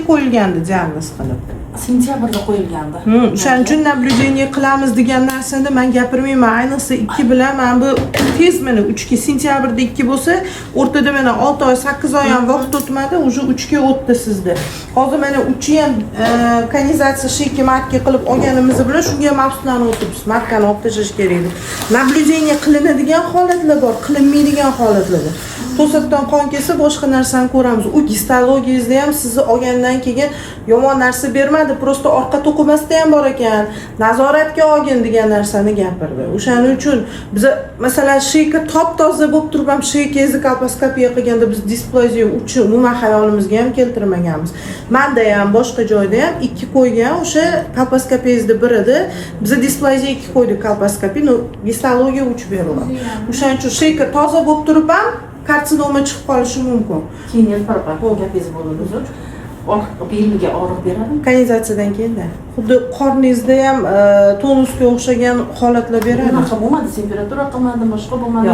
qo'yilgandi diagnoz qilib. Sentyabrda qo'yilgandi. O'shaning uchun naблюдение qilamiz degan narsani men gapirmayman. Ayniqsa 2 bilan men bu tez mana 3 ga sentyabrda 2 bo'lsa, o'rtada mana 6 oy, 8 oy ham vaqt o'tmadi, уже 3 ga o'tdi sizda. Hozir mana 3 ham kanizatsiya sheyki marka qilib olganimiz bilan shunga ham afsuslanib o'tiribmiz. Markani olib tashlash kerak edi. Naблюдение qilinadigan holatlar bor, qilinmaydigan holatlar bor. To'satdan qon kelsa boshqa narsani ko'ramiz. U histologiyangizda ham sizni olgandan keyin yomon narsa bermadi, prosta orqa to'qimasida ham bor ekan. Nazoratga olgin degan narsani gapirdi. O'shaning uchun biz masalan sheyka top-toza bo'lib turib ham sheykangizni kolposkopiya qilganda biz displaziya uchun umuman hayolimizga ham keltirmaganmiz. Menda ham boshqa joyda ham 2 qo'ygan o'sha kolposkopiyangizda bir edi. Biz displaziya 2 qo'ydik kolposkopiya, no histologiya 3 beriladi. O'shaning uchun sheyka toza bo'lib turib ham karsinoma chiqib qolishi mumkin. Keyin elparpa gapingiz bo'ldi. Belga og'riq beradimi? Kanizatsiyadan keyin-da. Xuddi qorningizda ham tonusga o'xshagan holatlar beradi. Bunaqa bo'lmadi, temperatura qilmadi, boshqa bo'lmadi.